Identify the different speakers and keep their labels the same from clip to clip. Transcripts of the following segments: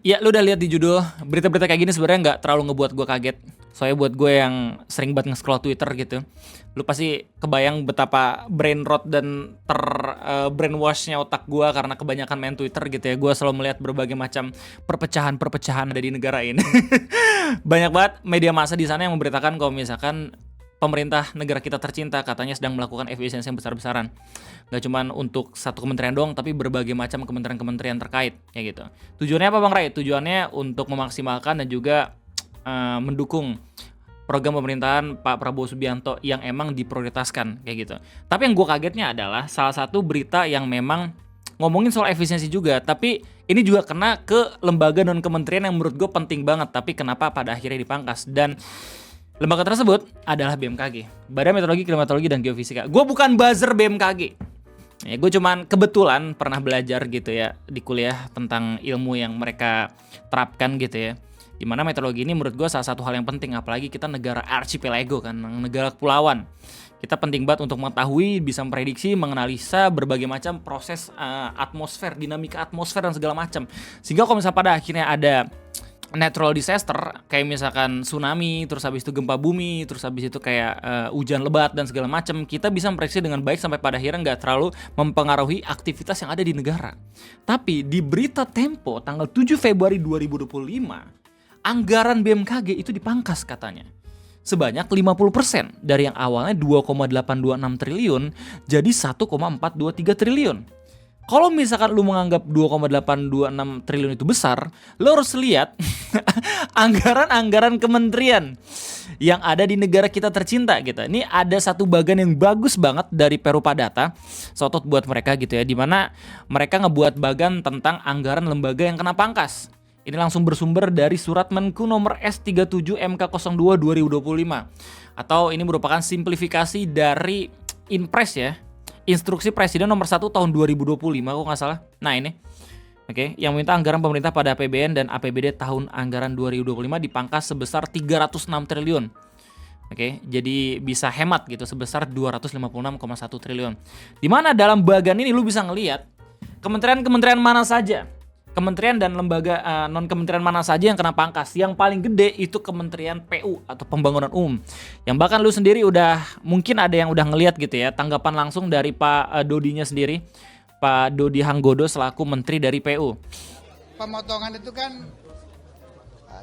Speaker 1: Ya, lu udah lihat di judul, berita-berita kayak gini sebenarnya nggak terlalu ngebuat gue kaget. Soalnya buat gue yang sering banget nge-scroll Twitter gitu, lu pasti kebayang betapa brain rot dan brainwashnya otak gue karena kebanyakan main Twitter gitu ya. Gue selalu melihat berbagai macam perpecahan-perpecahan ada di negara ini. Banyak banget media massa di sana yang memberitakan kalau misalkan pemerintah negara kita tercinta katanya sedang melakukan efisiensi yang besar-besaran. Gak cuman untuk satu kementerian doang, tapi berbagai macam kementerian-kementerian terkait, kayak gitu. Tujuannya apa Bang Ray? Tujuannya untuk memaksimalkan dan juga mendukung program pemerintahan Pak Prabowo Subianto yang emang diprioritaskan, kayak gitu. Tapi yang gue kagetnya adalah salah satu berita yang memang ngomongin soal efisiensi juga, tapi ini juga kena ke lembaga non kementerian yang menurut gue penting banget, tapi kenapa pada akhirnya dipangkas. Dan lembaga tersebut adalah BMKG, Badan Meteorologi, Klimatologi, dan Geofisika. Gue bukan buzzer BMKG. Ya, gue cuman kebetulan pernah belajar gitu ya di kuliah tentang ilmu yang mereka terapkan gitu ya. Dimana meteorologi ini menurut gue salah satu hal yang penting, apalagi kita negara archipelago kan, negara kepulauan. Kita penting banget untuk mengetahui, bisa memprediksi, menganalisa berbagai macam proses atmosfer, dinamika atmosfer dan segala macam. Sehingga kalau misalnya pada akhirnya ada natural disaster kayak misalkan tsunami, terus habis itu gempa bumi, terus habis itu kayak hujan lebat dan segala macam, kita bisa memprediksi dengan baik sampai pada akhirnya nggak terlalu mempengaruhi aktivitas yang ada di negara. Tapi di berita Tempo tanggal 7 Februari 2025, anggaran BMKG itu dipangkas katanya. Sebanyak 50% dari yang awalnya 2,826 triliun jadi 1,423 triliun. Kalau misalkan lu menganggap 2,826 triliun itu besar, lu harus lihat anggaran-anggaran kementerian yang ada di negara kita tercinta gitu. Ini ada satu bagian yang bagus banget dari Perupa Data, sotot buat mereka gitu ya, dimana mereka ngebuat bagan tentang anggaran lembaga yang kena pangkas. Ini langsung bersumber dari Surat Menku nomor S37 MK02 2025. Atau ini merupakan simplifikasi dari Inpres ya, Instruksi Presiden nomor 1 tahun 2025 kok nggak salah. Nah ini, oke, yang minta anggaran pemerintah pada APBN dan APBD tahun anggaran 2025 dipangkas sebesar 306 triliun. Oke, jadi bisa hemat gitu sebesar 256,1 triliun. Dimana dalam bagan ini lu bisa ngelihat kementerian-kementerian mana saja, kementerian dan lembaga non kementerian mana saja yang kena pangkas. Yang paling gede itu Kementerian PU atau Pembangunan Umum. Yang bahkan lu sendiri udah mungkin ada yang udah ngelihat gitu ya, tanggapan langsung dari Pak Dodinya sendiri, Pak Dodi Hanggodo selaku Menteri dari PU.
Speaker 2: Pemotongan itu kan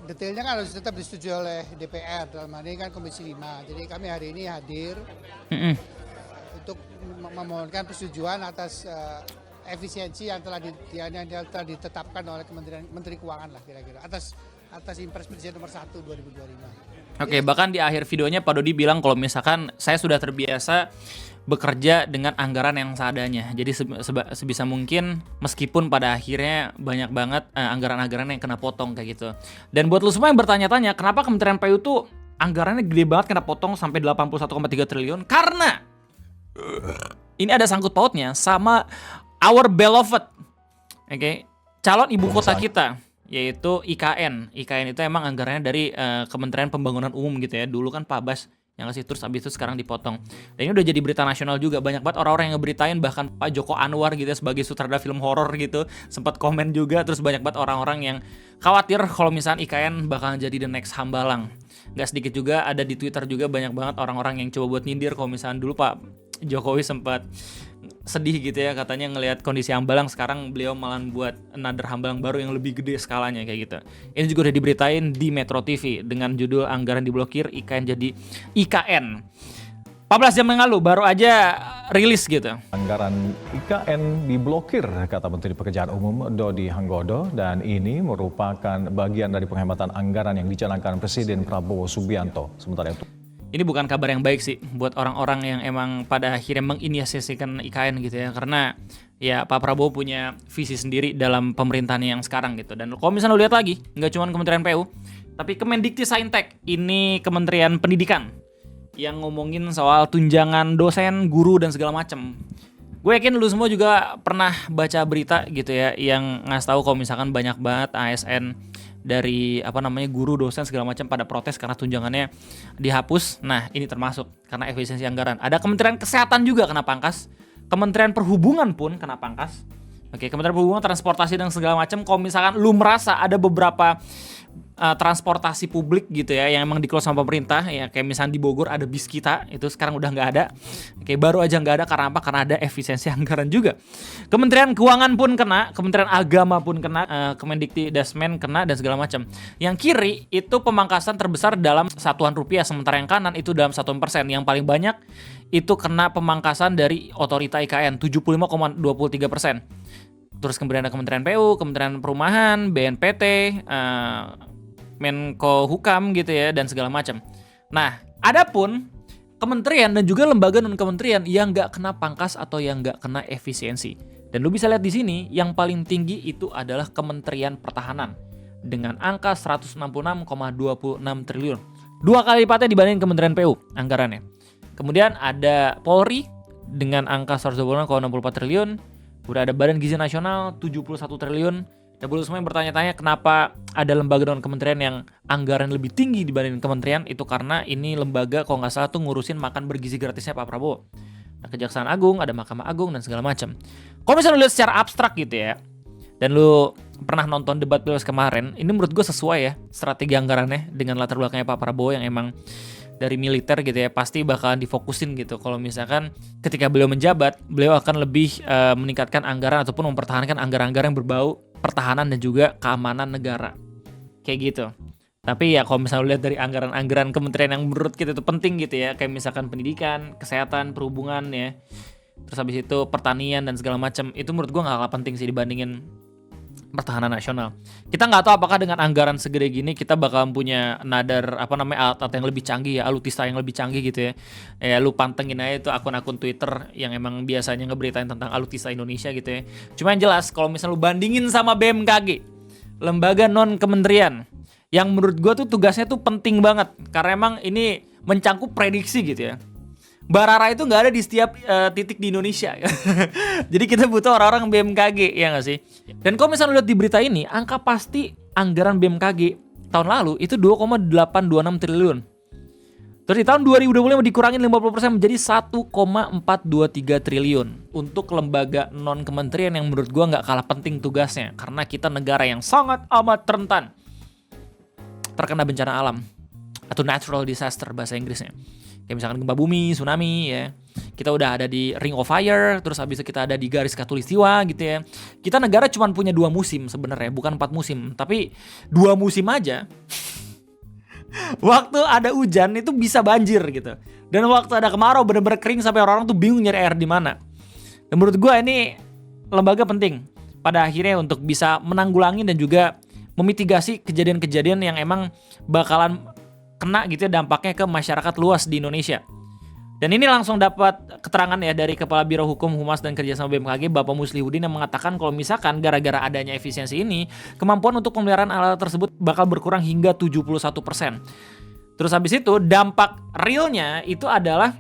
Speaker 2: detailnya kan harus tetap disetujui oleh DPR, dalam hal ini kan Komisi 5. Jadi kami hari ini hadir untuk memohonkan persetujuan atas efisiensi yang telah ditetapkan oleh Menteri Keuangan lah kira-kira atas Impres Presiden nomor 1 2025.
Speaker 1: Oke, bahkan di akhir videonya Pak Dodi bilang kalau misalkan saya sudah terbiasa bekerja dengan anggaran yang seadanya. Jadi sebisa mungkin meskipun pada akhirnya banyak banget anggaran-anggaran yang kena potong kayak gitu. Dan buat lu semua yang bertanya-tanya kenapa Kementerian PU tuh anggarannya gede banget kena potong sampai 81,3 triliun? Karena ini ada sangkut pautnya sama our beloved, calon ibu kota kita, yaitu IKN. IKN itu emang anggarannya dari Kementerian Pembangunan Umum gitu ya. Dulu kan Pak Bas yang ngasih, terus abis itu sekarang dipotong. Dan ini udah jadi berita nasional juga. Banyak banget orang-orang yang ngeberitain, bahkan Pak Joko Anwar gitu ya, sebagai sutradara film horor gitu, sempat komen juga. Terus banyak banget orang-orang yang khawatir kalau misalnya IKN bakal jadi the next Hambalang. Gak sedikit juga ada di Twitter juga banyak banget orang-orang yang coba buat nyindir kalau misalnya dulu Pak Jokowi sempat sedih gitu ya, katanya ngelihat kondisi Hambalang, sekarang beliau malah buat another Hambalang baru yang lebih gede skalanya kayak gitu. Ini juga udah diberitain di Metro TV dengan judul anggaran diblokir, IKN jadi IKN. 14 jam yang lalu baru aja rilis gitu.
Speaker 3: Anggaran IKN diblokir, kata Menteri Pekerjaan Umum Dodi Hanggodo, dan ini merupakan bagian dari penghematan anggaran yang dicanangkan Presiden Prabowo Subianto. Sementara itu,
Speaker 1: ini bukan kabar yang baik sih buat orang-orang yang emang pada akhirnya menginisiasikan IKN gitu ya. Karena ya Pak Prabowo punya visi sendiri dalam pemerintahan yang sekarang gitu. Dan kalau misalnya lu lihat lagi, nggak cuma Kementerian PU, tapi Kemendikti-Saintek, ini Kementerian Pendidikan, yang ngomongin soal tunjangan dosen, guru, dan segala macam. Gue yakin lu semua juga pernah baca berita gitu ya, yang ngasih tahu kalau misalkan banyak banget ASN dari guru, dosen segala macam pada protes karena tunjangannya dihapus. Nah, ini termasuk karena efisiensi anggaran. Ada Kementerian Kesehatan juga kena pangkas, Kementerian Perhubungan pun kena pangkas, Oke, Kementerian Perhubungan, transportasi dan segala macam. Kalau misalkan lu merasa ada beberapa transportasi publik gitu ya yang emang dikelola sama pemerintah, ya kayak misalnya di Bogor ada bis kita, itu sekarang udah nggak ada. Oke, baru aja nggak ada karena apa? Karena ada efisiensi anggaran juga. Kementerian Keuangan pun kena, Kementerian Agama pun kena, Kemendikbudrismen kena dan segala macam. Yang kiri itu pemangkasan terbesar dalam satuan rupiah, sementara yang kanan itu dalam satuan persen. Yang paling banyak itu kena pemangkasan dari otorita IKN 75,23%. Terus kemudian ada Kementerian PU, Kementerian Perumahan, BNPT, Menko Hukam gitu ya, dan segala macam. Nah, adapun kementerian dan juga lembaga non kementerian yang nggak kena pangkas atau yang nggak kena efisiensi. Dan lu bisa lihat di sini yang paling tinggi itu adalah Kementerian Pertahanan dengan angka 166,26 triliun. 2 kali lipatnya dibanding Kementerian PU anggarannya. Kemudian ada Polri dengan angka 126,64 triliun. Udah ada Badan Gizi Nasional 71 triliun. Dan perlu semuanya bertanya-tanya kenapa ada lembaga non kementerian yang anggaran lebih tinggi dibanding kementerian. Itu karena ini lembaga kalau nggak salah tuh ngurusin makan bergizi gratisnya Pak Prabowo. Nah, Kejaksaan Agung, ada Mahkamah Agung dan segala macam. Kalau misalnya lu lihat secara abstrak gitu ya, dan lu pernah nonton debat Pilpres kemarin, ini menurut gue sesuai ya strategi anggarannya dengan latar belakangnya Pak Prabowo yang emang dari militer gitu ya, pasti bakalan difokusin gitu. Kalau misalkan ketika beliau menjabat, beliau akan lebih meningkatkan anggaran ataupun mempertahankan anggaran-anggaran yang berbau pertahanan dan juga keamanan negara. Kayak gitu. Tapi ya kalau misalnya lihat dari anggaran-anggaran kementerian yang menurut kita itu penting gitu ya, kayak misalkan pendidikan, kesehatan, perhubungan ya, terus habis itu pertanian dan segala macam, itu menurut gue nggak kalah penting sih dibandingin pertahanan nasional. Kita nggak tahu apakah dengan anggaran segede gini kita bakal punya alat-alat yang lebih canggih ya, alutsista yang lebih canggih gitu ya. Ya lu pantengin aja itu akun-akun Twitter yang emang biasanya ngeberitain tentang alutsista Indonesia gitu ya. Cuma yang jelas kalau misalnya lu bandingin sama BMKG, lembaga non kementerian, yang menurut gua tuh tugasnya tuh penting banget karena emang ini mencangkup prediksi gitu ya. Barara itu nggak ada di setiap titik di Indonesia. Jadi kita butuh orang-orang BMKG, ya nggak sih? Dan kalau misalnya lihat di berita ini, angka pasti anggaran BMKG tahun lalu itu 2,826 triliun. Terus di tahun 2025 dikurangin 50% menjadi 1,423 triliun untuk lembaga non kementerian yang menurut gua nggak kalah penting tugasnya karena kita negara yang sangat amat rentan terkena bencana alam atau natural disaster bahasa Inggrisnya. Kayak misalkan gempa bumi, tsunami ya. Kita udah ada di Ring of Fire, terus habis itu kita ada di garis khatulistiwa gitu ya. Kita negara cuma punya 2 musim sebenarnya, bukan 4 musim. Tapi 2 musim aja. Waktu ada hujan itu bisa banjir gitu. Dan waktu ada kemarau bener-bener kering sampai orang-orang tuh bingung nyari air di mana. Dan menurut gue ini lembaga penting pada akhirnya untuk bisa menanggulangi dan juga memitigasi kejadian-kejadian yang emang bakalan kena gitu ya dampaknya ke masyarakat luas di Indonesia. Dan ini langsung dapat keterangan ya dari Kepala Biro Hukum, Humas dan Kerjasama BMKG Bapak Muslihudin yang mengatakan kalau misalkan gara-gara adanya efisiensi ini, kemampuan untuk pemeliharaan alat tersebut bakal berkurang hingga 71%. Terus habis itu dampak realnya itu adalah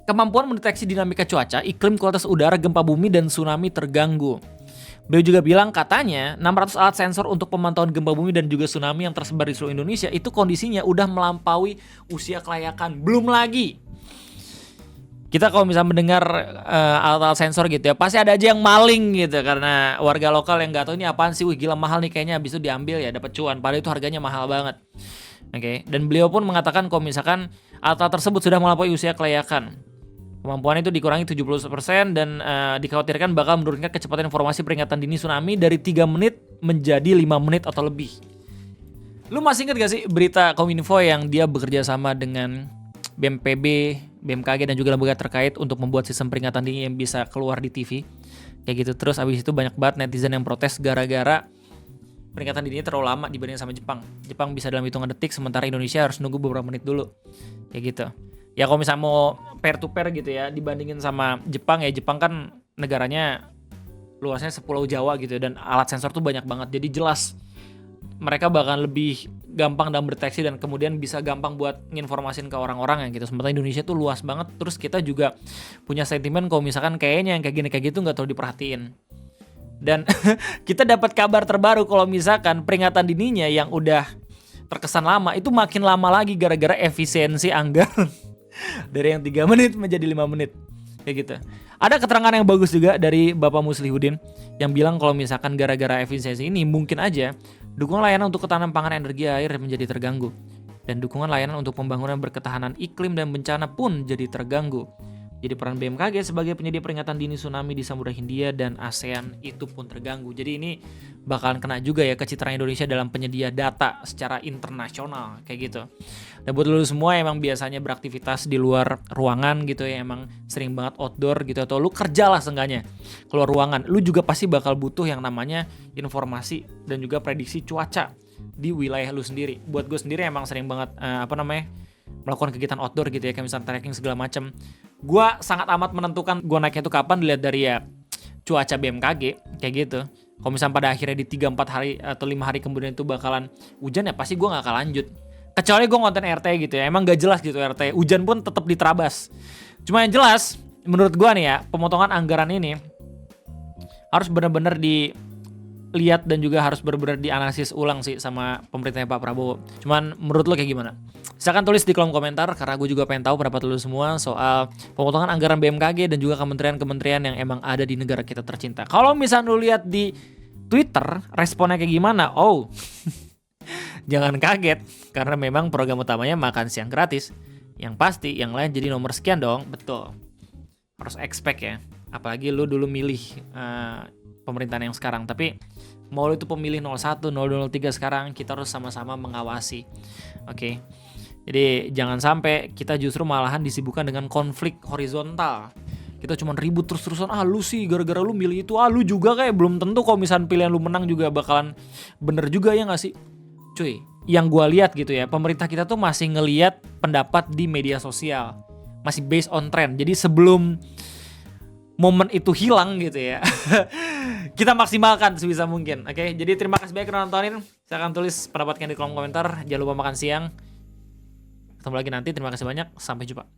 Speaker 1: kemampuan mendeteksi dinamika cuaca, iklim, kualitas udara, gempa bumi dan tsunami terganggu. Beliau juga bilang katanya 600 alat sensor untuk pemantauan gempa bumi dan juga tsunami yang tersebar di seluruh Indonesia itu kondisinya udah melampaui usia kelayakan. Belum lagi kita kalau misalnya mendengar alat-alat sensor gitu ya, pasti ada aja yang maling gitu karena warga lokal yang nggak tahu ini apaan sih, wih gila mahal nih kayaknya, habis itu diambil ya dapat cuan, padahal itu harganya mahal banget. Oke. Dan beliau pun mengatakan kalau misalkan alat-alat tersebut sudah melampaui usia kelayakan, kemampuan itu dikurangi 70% dan dikhawatirkan bakal menurunkan kecepatan informasi peringatan dini tsunami dari 3 menit menjadi 5 menit atau lebih. Lu masih ingat gak sih berita Kominfo yang dia bekerja sama dengan BNPB, BMKG dan juga lembaga terkait untuk membuat sistem peringatan dini yang bisa keluar di TV? Kayak gitu. Terus abis itu banyak banget netizen yang protes gara-gara peringatan dini terlalu lama dibanding sama Jepang. Jepang bisa dalam hitungan detik, sementara Indonesia harus nunggu beberapa menit dulu. Kayak gitu. Ya kalau misalnya mau pair to pair gitu ya, dibandingin sama Jepang ya, Jepang kan negaranya luasnya sepulau Jawa gitu dan alat sensor tuh banyak banget. Jadi jelas mereka bakal lebih gampang dalam berdeteksi dan kemudian bisa gampang buat nginformasin ke orang-orang yang gitu. Sementara Indonesia tuh luas banget, terus kita juga punya sentimen kalau misalkan kayaknya yang kayak gini gitu nggak terlalu diperhatiin. Dan kita dapat kabar terbaru kalau misalkan peringatan dininya yang udah terkesan lama itu makin lama lagi gara-gara efisiensi anggaran. Dari yang 3 menit menjadi 5 menit. Kayak gitu. Ada keterangan yang bagus juga dari Bapak Muslihudin yang bilang kalau misalkan gara-gara efisiensi ini mungkin aja dukungan layanan untuk ketahanan pangan, energi, air menjadi terganggu. Dan dukungan layanan untuk pembangunan berketahanan iklim dan bencana pun jadi terganggu. Jadi peran BMKG sebagai penyedia peringatan dini tsunami di Samudra Hindia dan ASEAN itu pun terganggu. Jadi ini bakalan kena juga ya ke citra Indonesia dalam penyedia data secara internasional kayak gitu. Dan buat lu semua emang biasanya beraktivitas di luar ruangan gitu ya, emang sering banget outdoor gitu atau lu kerja lah seenggaknya keluar ruangan, lu juga pasti bakal butuh yang namanya informasi dan juga prediksi cuaca di wilayah lu sendiri. Buat gue sendiri emang sering banget melakukan kegiatan outdoor gitu ya, kayak misalnya trekking segala macam. Gua sangat amat menentukan gua naiknya itu kapan dilihat dari ya cuaca BMKG kayak gitu. Kalau misalnya pada akhirnya di 3-4 hari atau 5 hari kemudian itu bakalan hujan ya pasti gua nggak akan lanjut. Kecuali gua ngonten RT gitu ya, emang gak jelas gitu RT. Hujan pun tetap diterabas. Cuma yang jelas menurut gua nih ya, pemotongan anggaran ini harus benar-benar dilihat dan juga harus benar-benar dianalisis ulang sih sama pemerintahnya Pak Prabowo. Cuman menurut lo kayak gimana? Silakan tulis di kolom komentar karena gue juga pengen tahu pendapat lo semua soal pemotongan anggaran BMKG dan juga kementerian-kementerian yang emang ada di negara kita tercinta. Kalau misalnya lo lihat di Twitter responnya kayak gimana? Oh, jangan kaget karena memang program utamanya makan siang gratis. Yang pasti yang lain jadi nomor sekian dong, betul. Harus expect ya. Apalagi lo dulu milih pemerintahan yang sekarang, tapi mau itu pemilih 01, 02, 03 sekarang kita harus sama-sama mengawasi. Oke. Jadi jangan sampai kita justru malahan disibukkan dengan konflik horizontal. Kita cuma ribut terus-terusan, lu sih gara-gara lu milih itu, lu juga kayak belum tentu kalau misalnya pilihan lu menang juga bakalan bener juga ya gak sih? Cuy, yang gua lihat gitu ya, pemerintah kita tuh masih ngelihat pendapat di media sosial. Masih based on trend. Jadi sebelum momen itu hilang gitu ya, kita maksimalkan sebisa mungkin. Oke, jadi terima kasih banyak udah nontonin. Silahkan tulis pendapatnya di kolom komentar. Jangan lupa makan siang. Ketemu lagi nanti. Terima kasih banyak. Sampai jumpa.